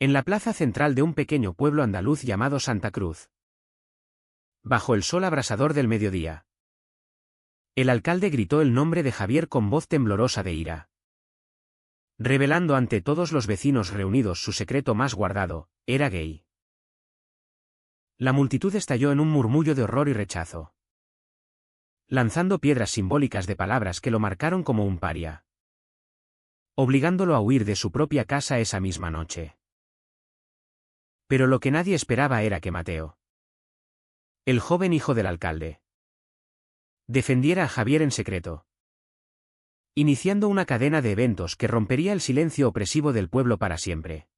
En la plaza central de un pequeño pueblo andaluz llamado Santa Cruz. Bajo el sol abrasador del mediodía. El alcalde gritó el nombre de Javier con voz temblorosa de ira. Revelando ante todos los vecinos reunidos su secreto más guardado: era gay. La multitud estalló en un murmullo de horror y rechazo, lanzando piedras simbólicas de palabras que lo marcaron como un paria, obligándolo a huir de su propia casa esa misma noche. Pero lo que nadie esperaba era que Mateo, el joven hijo del alcalde, defendiera a Javier en secreto, iniciando una cadena de eventos que rompería el silencio opresivo del pueblo para siempre.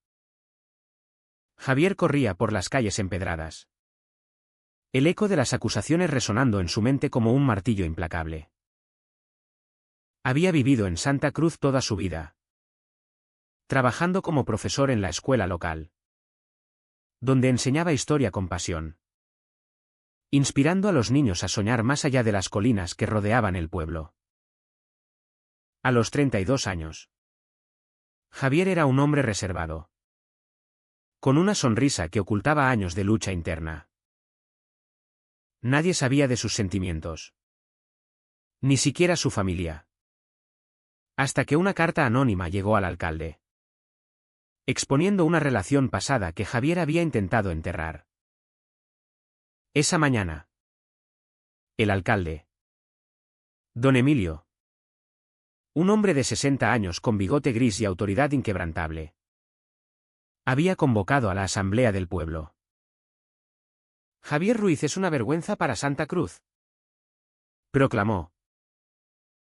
Javier corría por las calles empedradas, el eco de las acusaciones resonando en su mente como un martillo implacable. Había vivido en Santa Cruz toda su vida, trabajando como profesor en la escuela local, donde enseñaba historia con pasión, inspirando a los niños a soñar más allá de las colinas que rodeaban el pueblo. A los 32 años, Javier era un hombre reservado, con una sonrisa que ocultaba años de lucha interna. Nadie sabía de sus sentimientos, ni siquiera su familia, hasta que una carta anónima llegó al alcalde, exponiendo una relación pasada que Javier había intentado enterrar. Esa mañana, el alcalde, don Emilio, un hombre de 60 años con bigote gris y autoridad inquebrantable, había convocado a la asamblea del pueblo. Javier Ruiz es una vergüenza para Santa Cruz, proclamó,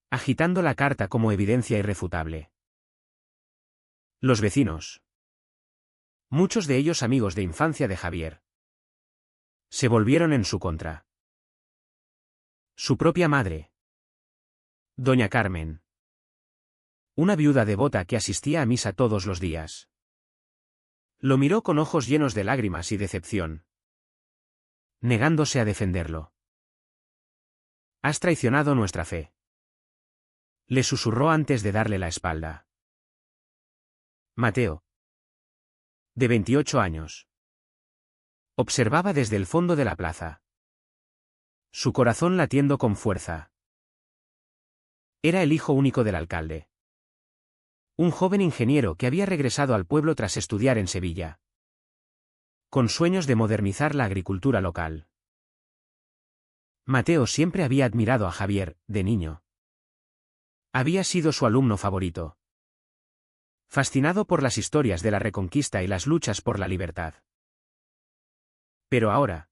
agitando la carta como evidencia irrefutable. Los vecinos, muchos de ellos amigos de infancia de Javier, se volvieron en su contra. Su propia madre, doña Carmen, una viuda devota que asistía a misa todos los días, lo miró con ojos llenos de lágrimas y decepción, negándose a defenderlo. «Has traicionado nuestra fe», le susurró antes de darle la espalda. Mateo, de 28 años, observaba desde el fondo de la plaza, su corazón latiendo con fuerza. Era el hijo único del alcalde, un joven ingeniero que había regresado al pueblo tras estudiar en Sevilla, con sueños de modernizar la agricultura local. Mateo siempre había admirado a Javier, de niño. Había sido su alumno favorito, fascinado por las historias de la Reconquista y las luchas por la libertad. Pero ahora,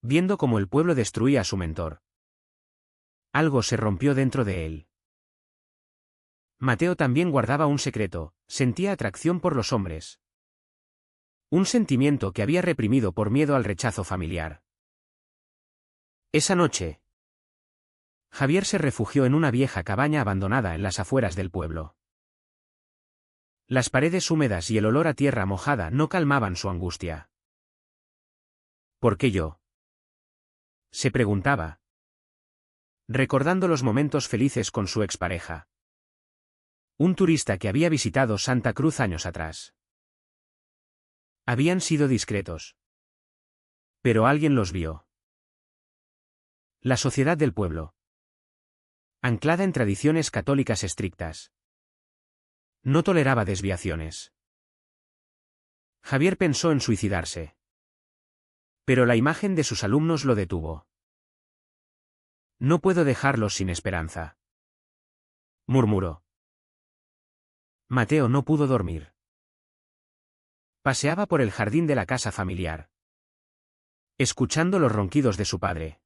viendo cómo el pueblo destruía a su mentor, algo se rompió dentro de él. Mateo también guardaba un secreto: sentía atracción por los hombres. Un sentimiento que había reprimido por miedo al rechazo familiar. Esa noche, Javier se refugió en una vieja cabaña abandonada en las afueras del pueblo. Las paredes húmedas y el olor a tierra mojada no calmaban su angustia. ¿Por qué yo?, se preguntaba, recordando los momentos felices con su expareja, un turista que había visitado Santa Cruz años atrás. Habían sido discretos, pero alguien los vio. La sociedad del pueblo, anclada en tradiciones católicas estrictas, no toleraba desviaciones. Javier pensó en suicidarse, pero la imagen de sus alumnos lo detuvo. «No puedo dejarlos sin esperanza», murmuró. Mateo no pudo dormir. Paseaba por el jardín de la casa familiar, escuchando los ronquidos de su padre.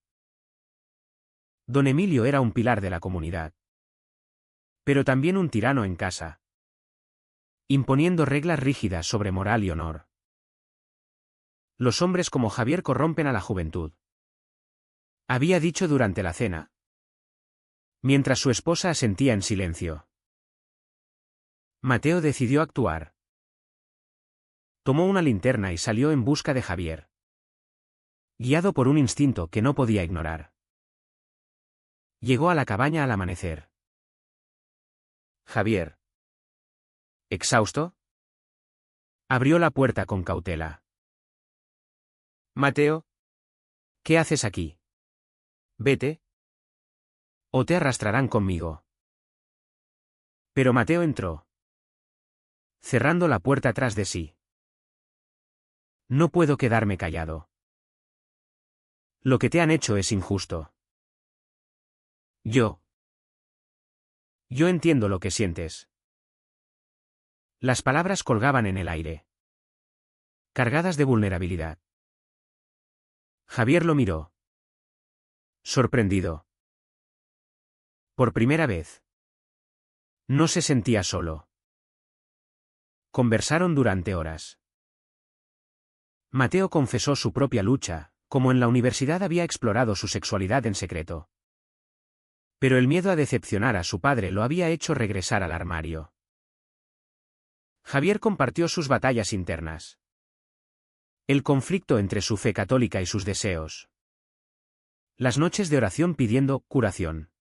Don Emilio era un pilar de la comunidad, pero también un tirano en casa, imponiendo reglas rígidas sobre moral y honor. Los hombres como Javier corrompen a la juventud, había dicho durante la cena, mientras su esposa asentía en silencio. Mateo decidió actuar. Tomó una linterna y salió en busca de Javier, guiado por un instinto que no podía ignorar. Llegó a la cabaña al amanecer. «Javier», exhausto, Abrió la puerta con cautela. Mateo, ¿qué haces aquí? Vete. O te arrastrarán conmigo. Pero Mateo entró, cerrando la puerta tras de sí. No puedo quedarme callado. Lo que te han hecho es injusto. Yo entiendo lo que sientes. Las palabras colgaban en el aire, cargadas de vulnerabilidad. Javier lo miró, sorprendido. Por primera vez. No se sentía solo. Conversaron durante horas. Mateo confesó su propia lucha, como en la universidad había explorado su sexualidad en secreto. Pero el miedo a decepcionar a su padre lo había hecho regresar al armario. Javier compartió sus batallas internas. El conflicto entre su fe católica y sus deseos. Las noches de oración pidiendo curación.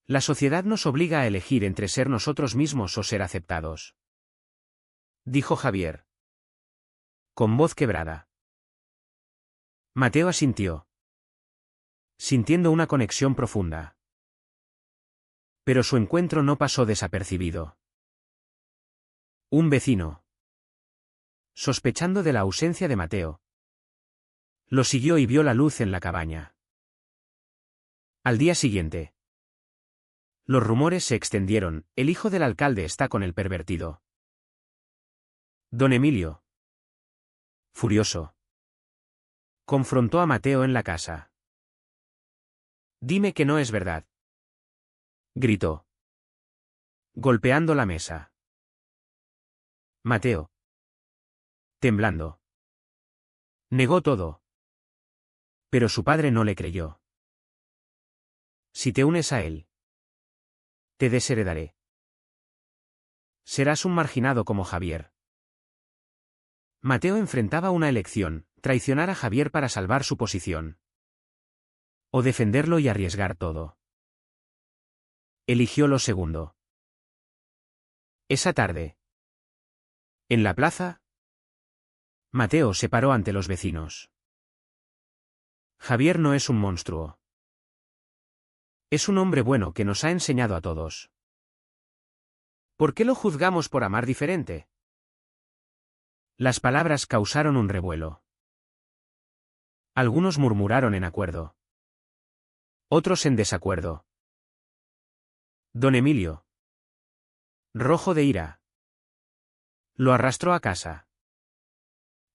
La sociedad nos obliga a elegir entre ser nosotros mismos o ser aceptados, dijo Javier, con voz quebrada. Mateo asintió, sintiendo una conexión profunda. Pero su encuentro no pasó desapercibido. Un vecino, sospechando de la ausencia de Mateo, lo siguió y vio la luz en la cabaña. Al día siguiente, los rumores se extendieron: el hijo del alcalde está con el pervertido. Don Emilio, furioso, confrontó a Mateo en la casa. Dime que no es verdad, gritó, golpeando la mesa. Mateo, temblando, negó todo. Pero su padre no le creyó. Si te unes a él, te desheredaré. Serás un marginado como Javier. Mateo enfrentaba una elección: traicionar a Javier para salvar su posición, o defenderlo y arriesgar todo. Eligió lo segundo. Esa tarde, en la plaza, Mateo se paró ante los vecinos. Javier no es un monstruo. Es un hombre bueno que nos ha enseñado a todos. ¿Por qué lo juzgamos por amar diferente? Las palabras causaron un revuelo. Algunos murmuraron en acuerdo. Otros en desacuerdo. Don Emilio, rojo de ira, lo arrastró a casa.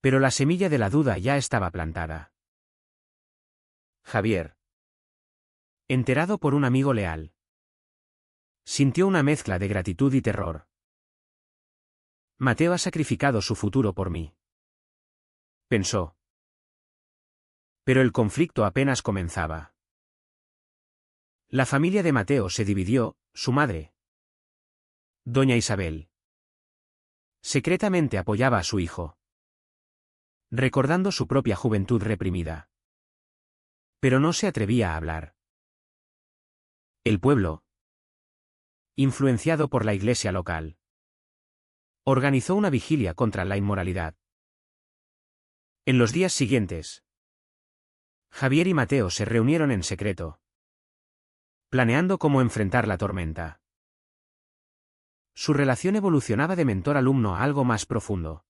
Pero la semilla de la duda ya estaba plantada. Javier, enterado por un amigo leal, sintió una mezcla de gratitud y terror. Mateo ha sacrificado su futuro por mí, pensó. Pero el conflicto apenas comenzaba. La familia de Mateo se dividió: su madre, doña Isabel, secretamente apoyaba a su hijo, recordando su propia juventud reprimida. Pero no se atrevía a hablar. El pueblo, influenciado por la iglesia local, organizó una vigilia contra la inmoralidad. En los días siguientes, Javier y Mateo se reunieron en secreto, planeando cómo enfrentar la tormenta. Su relación evolucionaba de mentor-alumno a algo más profundo.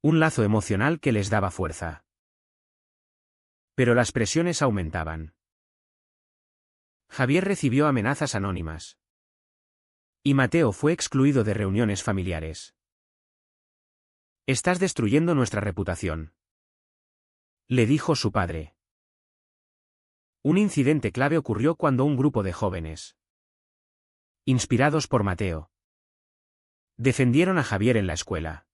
Un lazo emocional que les daba fuerza. Pero las presiones aumentaban. Javier recibió amenazas anónimas. Y Mateo fue excluido de reuniones familiares. Estás destruyendo nuestra reputación, le dijo su padre. Un incidente clave ocurrió cuando un grupo de jóvenes, inspirados por Mateo, defendieron a Javier en la escuela.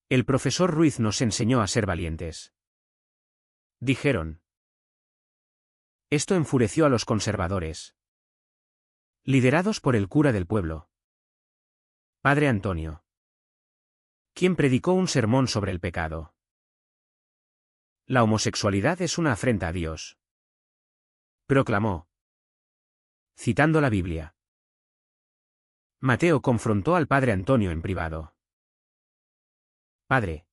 El profesor Ruiz nos enseñó a ser valientes, dijeron. Esto enfureció a los conservadores, liderados por el cura del pueblo, Padre Antonio, quien predicó un sermón sobre el pecado. La homosexualidad es una afrenta a Dios, proclamó, citando la Biblia. Mateo confrontó al padre Antonio en privado. Padre.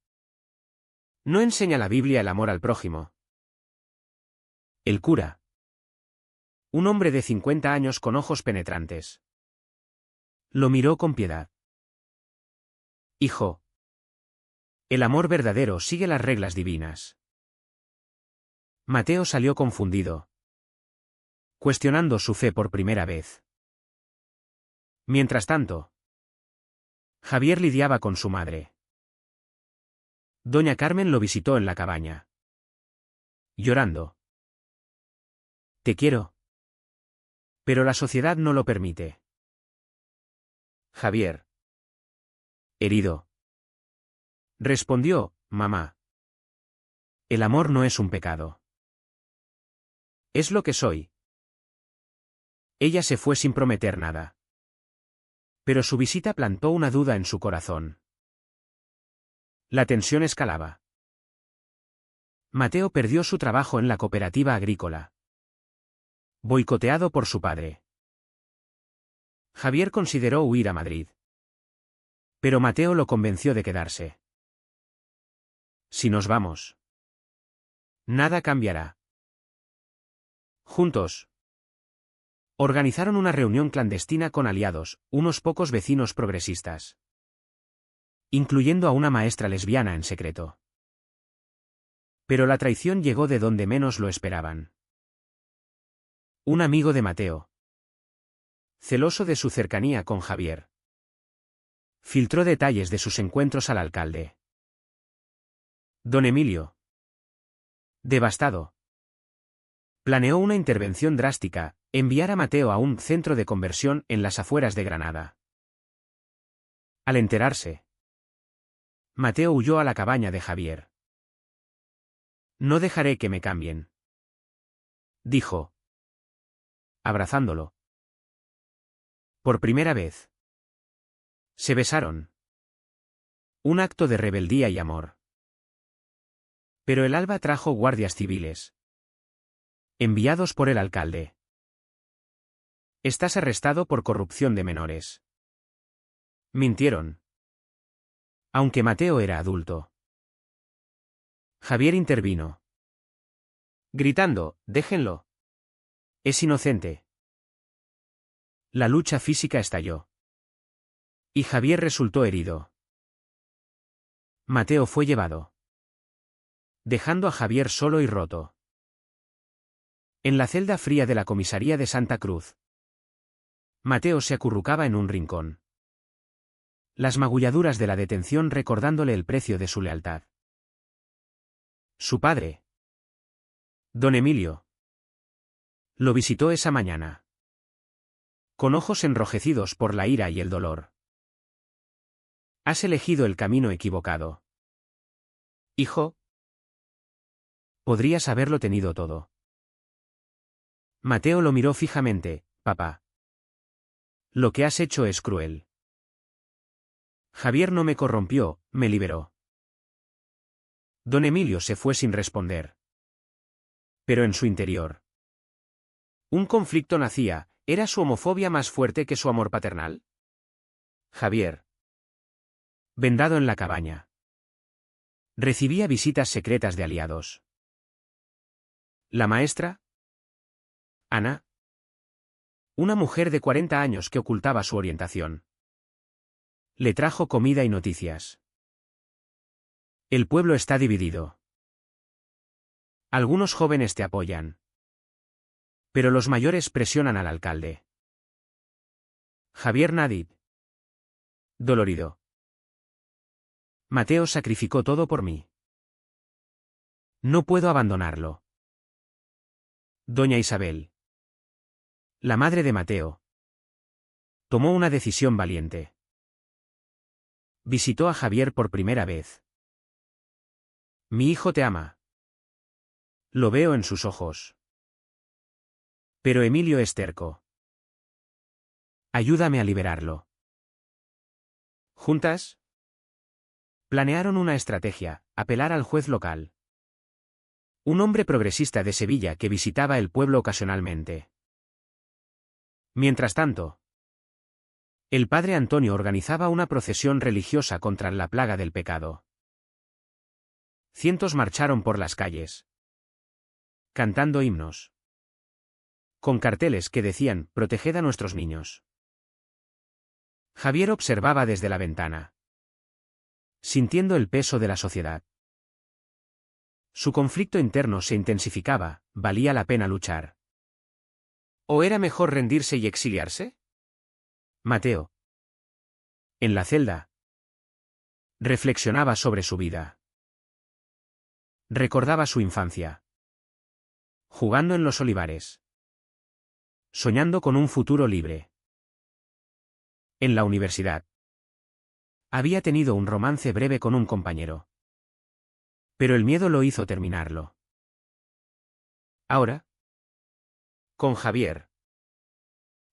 ¿No enseña la Biblia el amor al prójimo? El cura. Un hombre de 50 años con ojos penetrantes. Lo miró con piedad. Hijo. El amor verdadero sigue las reglas divinas. Mateo salió confundido, cuestionando su fe por primera vez. Mientras tanto, Javier lidiaba con su madre. Doña Carmen lo visitó en la cabaña. Llorando. Te quiero. Pero la sociedad no lo permite. Javier. Herido. Respondió, mamá. El amor no es un pecado. Es lo que soy. Ella se fue sin prometer nada. Pero su visita plantó una duda en su corazón. La tensión escalaba. Mateo perdió su trabajo en la cooperativa agrícola, boicoteado por su padre. Javier consideró huir a Madrid. Pero Mateo lo convenció de quedarse. Si nos vamos, nada cambiará. Juntos, organizaron una reunión clandestina con aliados, unos pocos vecinos progresistas, incluyendo a una maestra lesbiana en secreto. Pero la traición llegó de donde menos lo esperaban. Un amigo de Mateo, celoso de su cercanía con Javier, filtró detalles de sus encuentros al alcalde. Don Emilio, devastado, planeó una intervención drástica, enviar a Mateo a un centro de conversión en las afueras de Granada. Al enterarse, Mateo huyó a la cabaña de Javier. No dejaré que me cambien, dijo, abrazándolo. Por primera vez. Se besaron. Un acto de rebeldía y amor. Pero el alba trajo guardias civiles, enviados por el alcalde. Estás arrestado por corrupción de menores. Mintieron. Aunque Mateo era adulto. Javier intervino, gritando, déjenlo. Es inocente. La lucha física estalló. Y Javier resultó herido. Mateo fue llevado, dejando a Javier solo y roto. En la celda fría de la comisaría de Santa Cruz, Mateo se acurrucaba en un rincón. Las magulladuras de la detención recordándole el precio de su lealtad. Su padre, don Emilio, lo visitó esa mañana, con ojos enrojecidos por la ira y el dolor. Has elegido el camino equivocado. Hijo, podrías haberlo tenido todo. Mateo lo miró fijamente, papá. Lo que has hecho es cruel. Javier no me corrompió, me liberó. Don Emilio se fue sin responder. Pero en su interior, un conflicto nacía. ¿Era su homofobia más fuerte que su amor paternal? Javier, vendado en la cabaña, recibía visitas secretas de aliados. La maestra, Ana, una mujer de 40 años que ocultaba su orientación, le trajo comida y noticias. El pueblo está dividido. Algunos jóvenes te apoyan, pero los mayores presionan al alcalde. Javier Nadid, dolorido. Mateo sacrificó todo por mí. No puedo abandonarlo. Doña Isabel, la madre de Mateo, tomó una decisión valiente. Visitó a Javier por primera vez. Mi hijo te ama. Lo veo en sus ojos. Pero Emilio es terco. Ayúdame a liberarlo. Juntas, planearon una estrategia, apelar al juez local. Un hombre progresista de Sevilla que visitaba el pueblo ocasionalmente. Mientras tanto, El padre Antonio organizaba una procesión religiosa contra la plaga del pecado. Cientos marcharon por las calles, cantando himnos, con carteles que decían, «Proteged a nuestros niños». Javier observaba desde la ventana, sintiendo el peso de la sociedad. Su conflicto interno se intensificaba, ¿valía la pena luchar? ¿O era mejor rendirse y exiliarse? Mateo, en la celda, reflexionaba sobre su vida. Recordaba su infancia, jugando en los olivares, soñando con un futuro libre. En la universidad, había tenido un romance breve con un compañero, pero el miedo lo hizo terminarlo. Ahora, con Javier,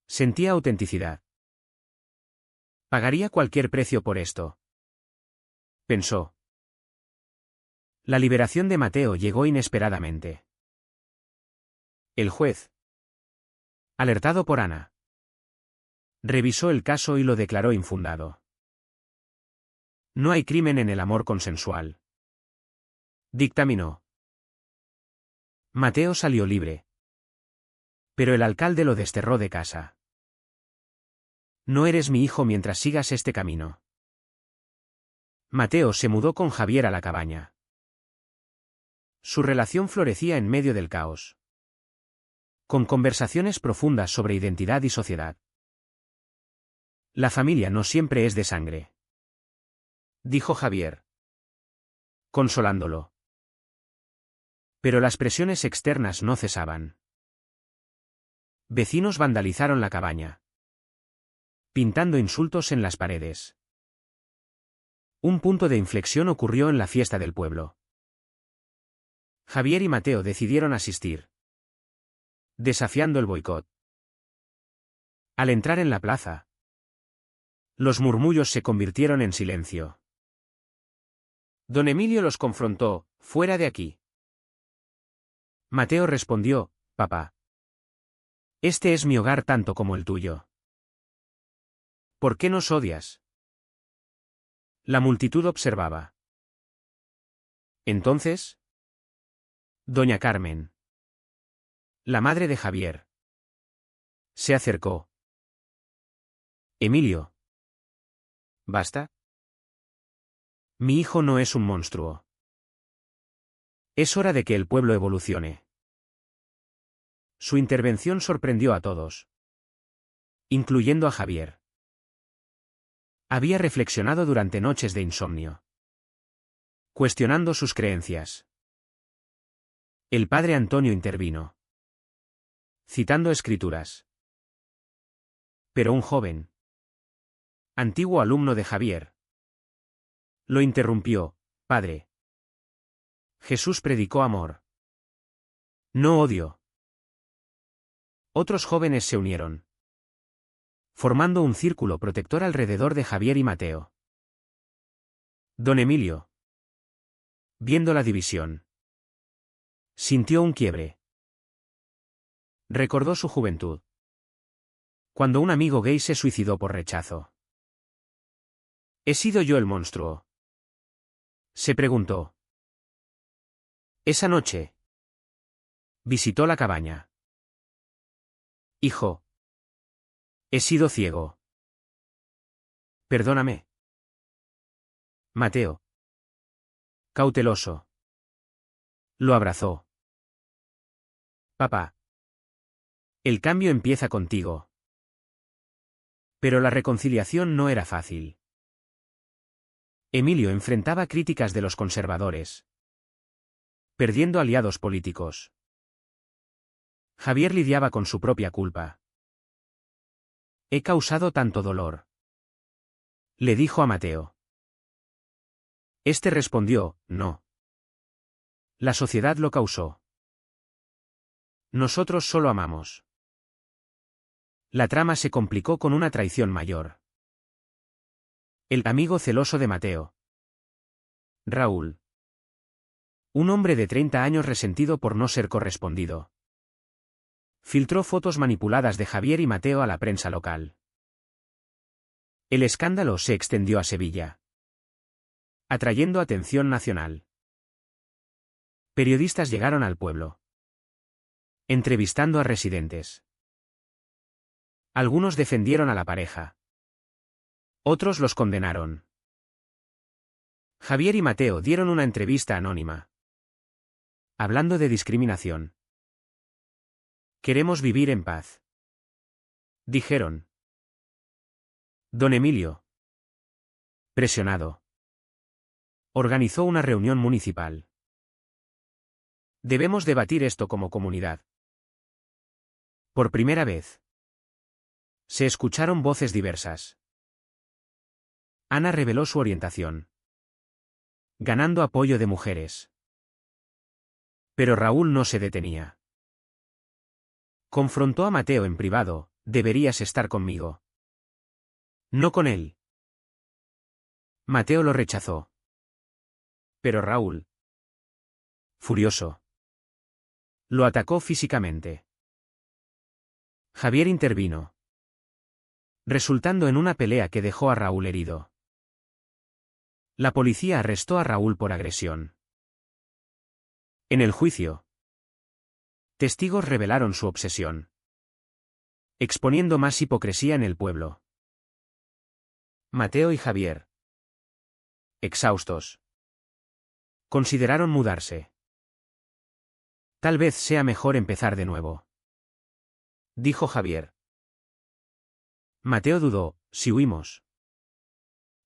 sentía autenticidad. Pagaría cualquier precio por esto, pensó. La liberación de Mateo llegó inesperadamente. El juez, alertado por Ana, revisó el caso y lo declaró infundado. No hay crimen en el amor consensual, dictaminó. Mateo salió libre, pero el alcalde lo desterró de casa. No eres mi hijo mientras sigas este camino. Mateo se mudó con Javier a la cabaña. Su relación florecía en medio del caos, con conversaciones profundas sobre identidad y sociedad. La familia no siempre es de sangre, dijo Javier, consolándolo. Pero las presiones externas no cesaban. Vecinos vandalizaron la cabaña, pintando insultos en las paredes. Un punto de inflexión ocurrió en la fiesta del pueblo. Javier y Mateo decidieron asistir, desafiando el boicot. Al entrar en la plaza, los murmullos se convirtieron en silencio. Don Emilio los confrontó, «Fuera de aquí». Mateo respondió, «Papá, este es mi hogar tanto como el tuyo. ¿Por qué nos odias?». La multitud observaba. Entonces, doña Carmen, la madre de Javier, se acercó. «Emilio, ¿basta? Mi hijo no es un monstruo. Es hora de que el pueblo evolucione». Su intervención sorprendió a todos, incluyendo a Javier. Había reflexionado durante noches de insomnio, cuestionando sus creencias. El padre Antonio intervino, citando escrituras. Pero un joven, antiguo alumno de Javier, lo interrumpió, «Padre, Jesús predicó amor, no odio». Otros jóvenes se unieron, formando un círculo protector alrededor de Javier y Mateo. Don Emilio, viendo la división, sintió un quiebre. Recordó su juventud, cuando un amigo gay se suicidó por rechazo. ¿He sido yo el monstruo?, se preguntó. Esa noche, visitó la cabaña. «Hijo, he sido ciego. Perdóname». Mateo, cauteloso, lo abrazó. «Papá, el cambio empieza contigo». Pero la reconciliación no era fácil. Emilio enfrentaba críticas de los conservadores, perdiendo aliados políticos. Javier lidiaba con su propia culpa. «He causado tanto dolor», le dijo a Mateo. Este respondió, «No. La sociedad lo causó. Nosotros solo amamos». La trama se complicó con una traición mayor. El amigo celoso de Mateo, Raúl. Un hombre de 30 años resentido por no ser correspondido. Filtró fotos manipuladas de Javier y Mateo a la prensa local. El escándalo se extendió a Sevilla, atrayendo atención nacional. Periodistas llegaron al pueblo, entrevistando a residentes. Algunos defendieron a la pareja. Otros los condenaron. Javier y Mateo dieron una entrevista anónima, hablando de discriminación. Queremos vivir en paz, dijeron. Don Emilio, presionado, organizó una reunión municipal. Debemos debatir esto como comunidad. Por primera vez, se escucharon voces diversas. Ana reveló su orientación, ganando apoyo de mujeres. Pero Raúl no se detenía. Confrontó a Mateo en privado: deberías estar conmigo, no con él. Mateo lo rechazó. Pero Raúl, furioso, lo atacó físicamente. Javier intervino, resultando en una pelea que dejó a Raúl herido. La policía arrestó a Raúl por agresión. En el juicio, testigos revelaron su obsesión, exponiendo más hipocresía en el pueblo. Mateo y Javier, exhaustos, consideraron mudarse. Tal vez sea mejor empezar de nuevo, dijo Javier. Mateo dudó: si huimos,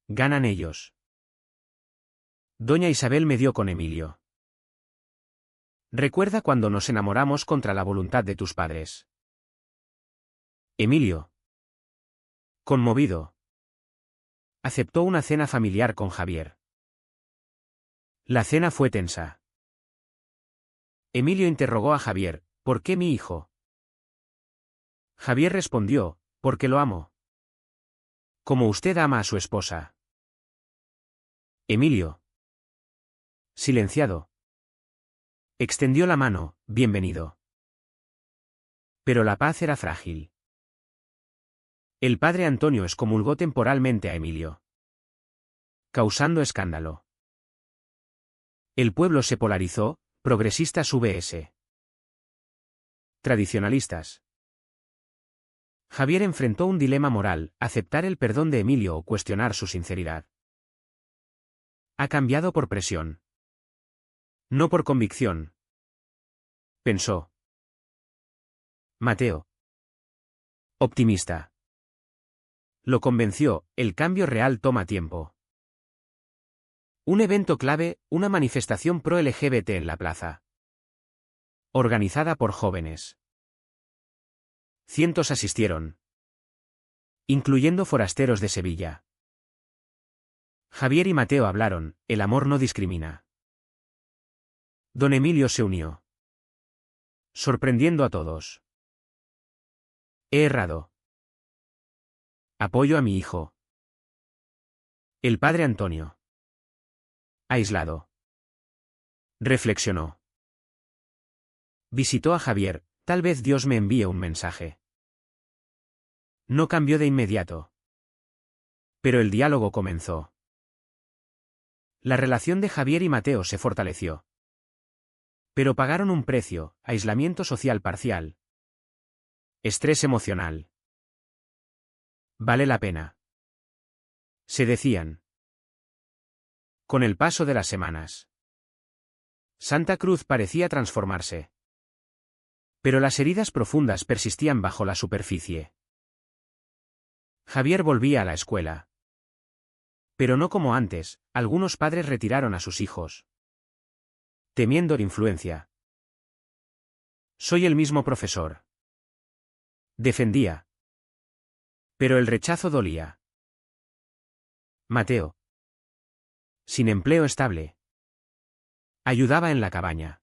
ganan ellos. Doña Isabel me dio con Emilio. Recuerda cuando nos enamoramos contra la voluntad de tus padres. Emilio, conmovido, aceptó una cena familiar con Javier. La cena fue tensa. Emilio interrogó a Javier: ¿por qué mi hijo? Javier respondió: porque lo amo, como usted ama a su esposa. Emilio, silenciado, extendió la mano: bienvenido. Pero la paz era frágil. El padre Antonio excomulgó temporalmente a Emilio, causando escándalo. El pueblo se polarizó: progresistas vs. tradicionalistas. Javier enfrentó un dilema moral: aceptar el perdón de Emilio o cuestionar su sinceridad. Ha cambiado por presión, no por convicción, pensó. Mateo, optimista, lo convenció: el cambio real toma tiempo. Un evento clave: una manifestación pro-LGBT en la plaza, organizada por jóvenes. Cientos asistieron, incluyendo forasteros de Sevilla. Javier y Mateo hablaron: el amor no discrimina. Don Emilio se unió, sorprendiendo a todos. He errado. Apoyo a mi hijo. El padre Antonio, aislado, reflexionó. Visitó a Javier: tal vez Dios me envíe un mensaje. No cambió de inmediato, pero el diálogo comenzó. La relación de Javier y Mateo se fortaleció. Pero pagaron un precio: aislamiento social parcial, estrés emocional. Vale la pena, se decían. Con el paso de las semanas, Santa Cruz parecía transformarse. Pero las heridas profundas persistían bajo la superficie. Javier volvía a la escuela. Pero no como antes: algunos padres retiraron a sus hijos, temiendo la influencia. Soy el mismo profesor, defendía. Pero el rechazo dolía. Mateo, sin empleo estable, ayudaba en la cabaña,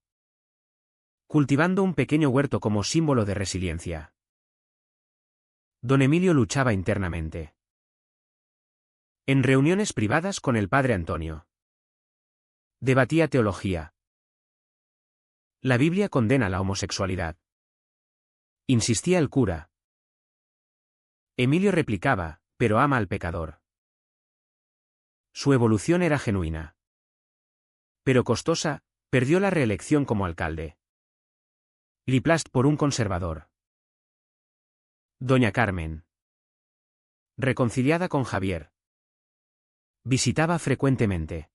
cultivando un pequeño huerto como símbolo de resiliencia. Don Emilio luchaba internamente. En reuniones privadas con el padre Antonio, debatía teología. La Biblia condena la homosexualidad, insistía el cura. Emilio replicaba: pero ama al pecador. Su evolución era genuina. Pero costosa, perdió la reelección como alcalde. Liplast por un conservador. Doña Carmen. Reconciliada con Javier. Visitaba frecuentemente.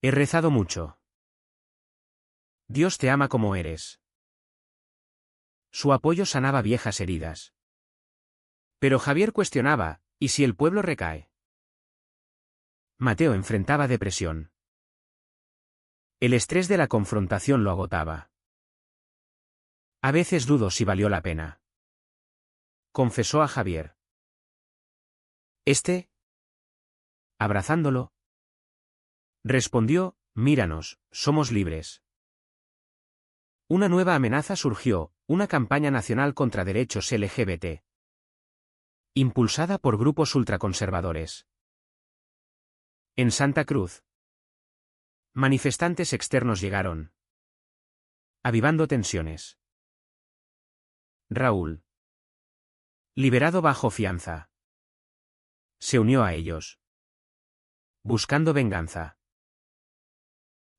He rezado mucho. Dios te ama como eres. Su apoyo sanaba viejas heridas. Pero Javier cuestionaba, ¿y si el pueblo recae? Mateo enfrentaba depresión. El estrés de la confrontación lo agotaba. A veces dudo si valió la pena. Confesó a Javier. Abrazándolo, respondió, míranos, somos libres. Una nueva amenaza surgió, una campaña nacional contra derechos LGBT. Impulsada por grupos ultraconservadores. En Santa Cruz. Manifestantes externos llegaron. Avivando tensiones. Raúl. Liberado bajo fianza. Se unió a ellos. Buscando venganza.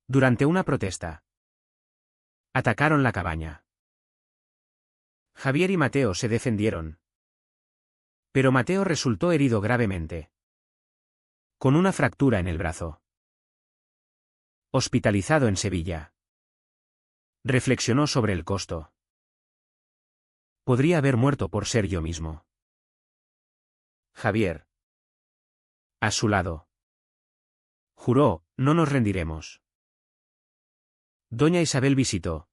Durante una protesta. Atacaron la cabaña. Javier y Mateo se defendieron. Pero Mateo resultó herido gravemente. Con una fractura en el brazo. Hospitalizado en Sevilla. Reflexionó sobre el costo. Podría haber muerto por ser yo mismo. Javier. A su lado. Juró, no nos rendiremos. Doña Isabel visitó.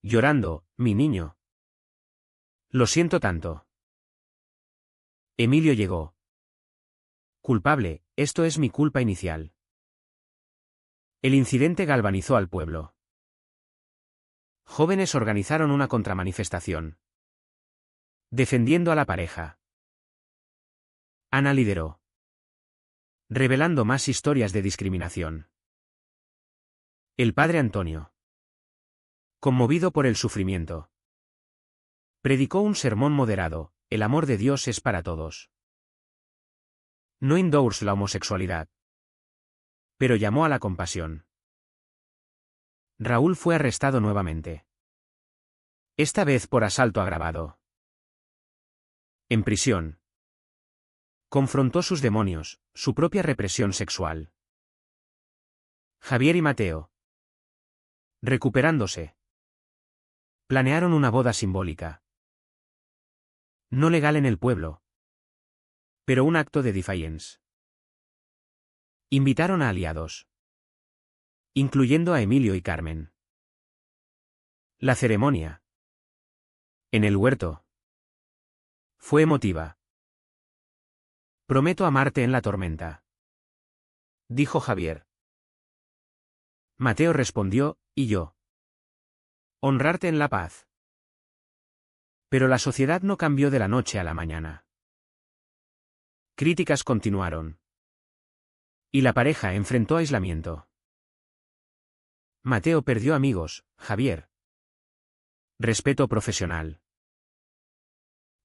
Llorando, mi niño. Lo siento tanto. Emilio llegó. Culpable, esto es mi culpa inicial. El incidente galvanizó al pueblo. Jóvenes organizaron una contramanifestación. Defendiendo a la pareja. Ana lideró. Revelando más historias de discriminación. El padre Antonio. Conmovido por el sufrimiento. Predicó un sermón moderado, el amor de Dios es para todos. No endorse la homosexualidad. Pero llamó a la compasión. Raúl fue arrestado nuevamente. Esta vez por asalto agravado. En prisión. Confrontó sus demonios, su propia represión sexual. Javier y Mateo. Recuperándose. Planearon una boda simbólica. No legal en el pueblo. Pero un acto de defiance. Invitaron a aliados. Incluyendo a Emilio y Carmen. La ceremonia. En el huerto. Fue emotiva. Prometo amarte en la tormenta. Dijo Javier. Mateo respondió, y yo. Honrarte en la paz. Pero la sociedad no cambió de la noche a la mañana. Críticas continuaron. Y la pareja enfrentó aislamiento. Mateo perdió amigos, Javier. Respeto profesional.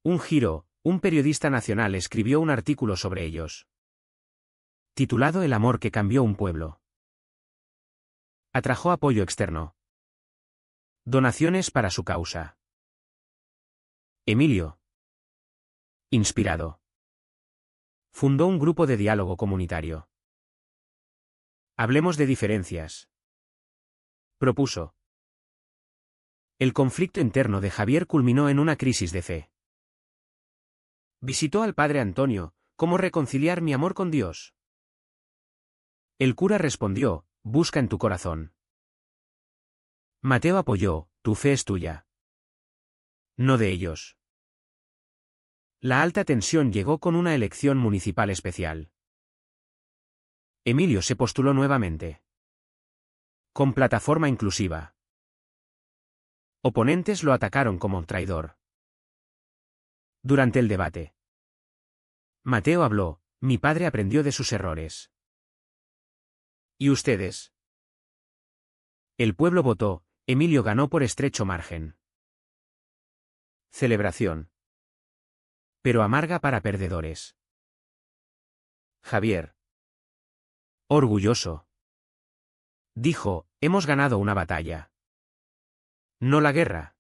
Un periodista nacional escribió un artículo sobre ellos. Titulado El amor que cambió un pueblo. Atrajo apoyo externo. Donaciones para su causa. Emilio. Inspirado. Fundó un grupo de diálogo comunitario. Hablemos de diferencias. Propuso. El conflicto interno de Javier culminó en una crisis de fe. Visitó al padre Antonio, ¿cómo reconciliar mi amor con Dios? El cura respondió, busca en tu corazón. Mateo apoyó, tu fe es tuya. No de ellos. La alta tensión llegó con una elección municipal especial. Emilio se postuló nuevamente. Con plataforma inclusiva. Oponentes lo atacaron como traidor. Durante el debate. Mateo habló, mi padre aprendió de sus errores. ¿Y ustedes? El pueblo votó, Emilio ganó por estrecho margen. Celebración. pero amarga para perdedores. Javier. Orgulloso. Dijo, hemos ganado una batalla. No la guerra.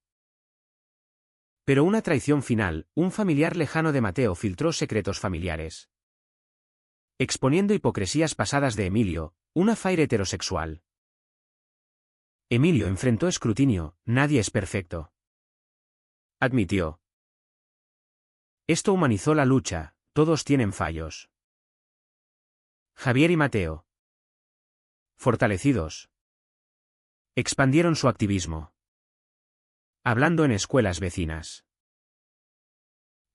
Pero una traición final, un familiar lejano de Mateo filtró secretos familiares. Exponiendo hipocresías pasadas de Emilio, un affaire heterosexual. Emilio enfrentó escrutinio, nadie es perfecto. Admitió. Esto humanizó la lucha, todos tienen fallos. Javier y Mateo. Fortalecidos. Expandieron su activismo. Hablando en escuelas vecinas.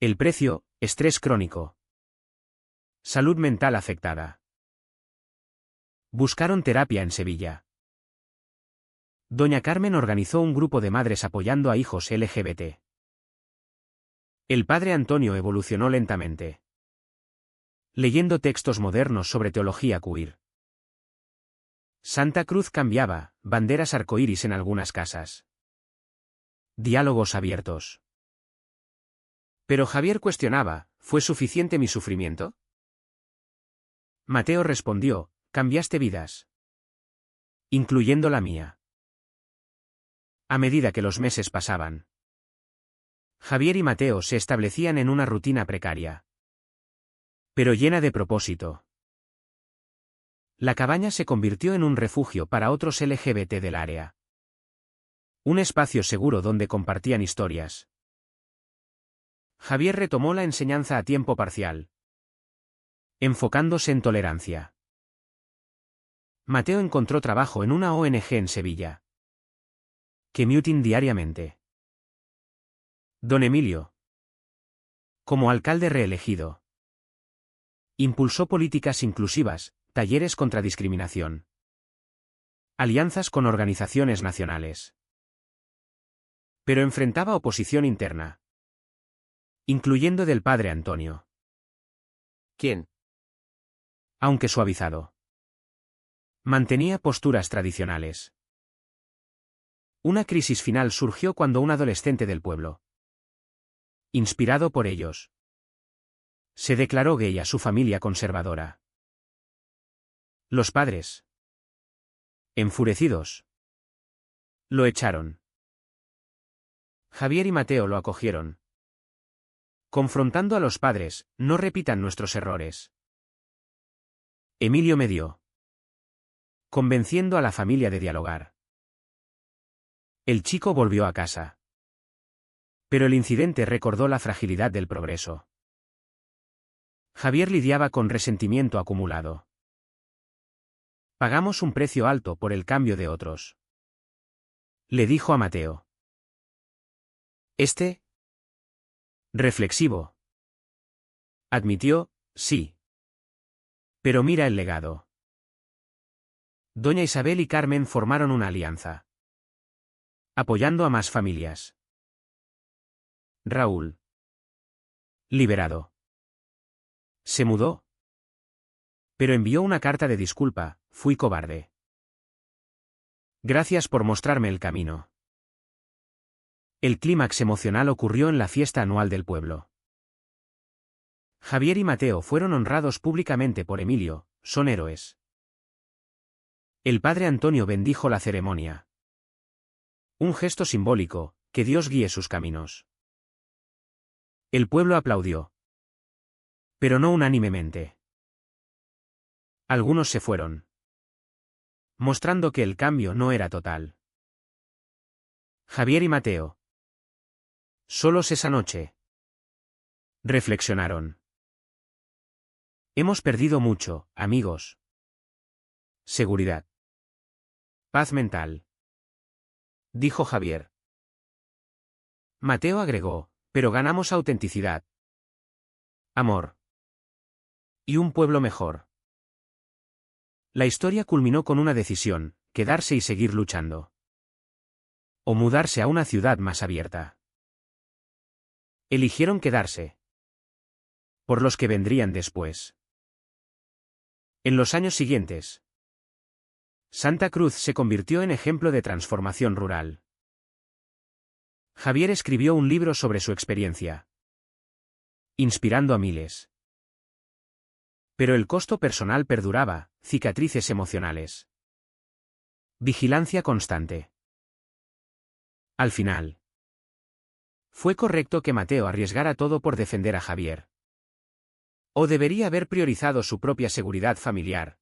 El precio, estrés crónico. Salud mental afectada. Buscaron terapia en Sevilla. Doña Carmen organizó un grupo de madres apoyando a hijos LGBT. El padre Antonio evolucionó lentamente. Leyendo textos modernos sobre teología queer. Santa Cruz cambiaba, banderas arcoíris en algunas casas. Diálogos abiertos. Pero Javier cuestionaba, ¿fue suficiente mi sufrimiento? Mateo respondió, cambiaste vidas. Incluyendo la mía. A medida que los meses pasaban, Javier y Mateo se establecían en una rutina precaria, pero llena de propósito. La cabaña se convirtió en un refugio para otros LGBT del área. Un espacio seguro donde compartían historias. Javier retomó la enseñanza a tiempo parcial, enfocándose en tolerancia. Mateo encontró trabajo en una ONG en Sevilla. Commuting diariamente. Don Emilio. Como alcalde reelegido. Impulsó políticas inclusivas, talleres contra discriminación. Alianzas con organizaciones nacionales. Pero enfrentaba oposición interna. Incluyendo del padre Antonio. ¿Quién? Aunque suavizado. Mantenía posturas tradicionales. Una crisis final surgió cuando un adolescente del pueblo, inspirado por ellos, se declaró gay a su familia conservadora. Los padres, enfurecidos, lo echaron. Javier y Mateo lo acogieron. Confrontando a los padres, no repitan nuestros errores. Emilio medió, convenciendo a la familia de dialogar. El chico volvió a casa. Pero el incidente recordó la fragilidad del progreso. Javier lidiaba con resentimiento acumulado. Pagamos un precio alto por el cambio de otros. Le dijo a Mateo. Reflexivo. Admitió, sí. Pero mira el legado. Doña Isabel y Carmen formaron una alianza, apoyando a más familias. Raúl. Liberado. Se mudó. Pero envió una carta de disculpa, fui cobarde. Gracias por mostrarme el camino. El clímax emocional ocurrió en la fiesta anual del pueblo. Javier y Mateo fueron honrados públicamente por Emilio, son héroes. El padre Antonio bendijo la ceremonia. Un gesto simbólico, que Dios guíe sus caminos. El pueblo aplaudió. Pero no unánimemente. Algunos se fueron, mostrando que el cambio no era total. Javier y Mateo. Solos esa noche. Reflexionaron. Hemos perdido mucho, amigos. Seguridad. Paz mental. Dijo Javier. Mateo agregó, pero ganamos autenticidad. Amor. Y un pueblo mejor. La historia culminó con una decisión, quedarse y seguir luchando. O mudarse a una ciudad más abierta. Eligieron quedarse. Por los que vendrían después. En los años siguientes, Santa Cruz se convirtió en ejemplo de transformación rural. Javier escribió un libro sobre su experiencia. inspirando a miles. Pero el costo personal perduraba, cicatrices emocionales. Vigilancia constante. Al final. ¿Fue correcto que Mateo arriesgara todo por defender a Javier? ¿O debería haber priorizado su propia seguridad familiar,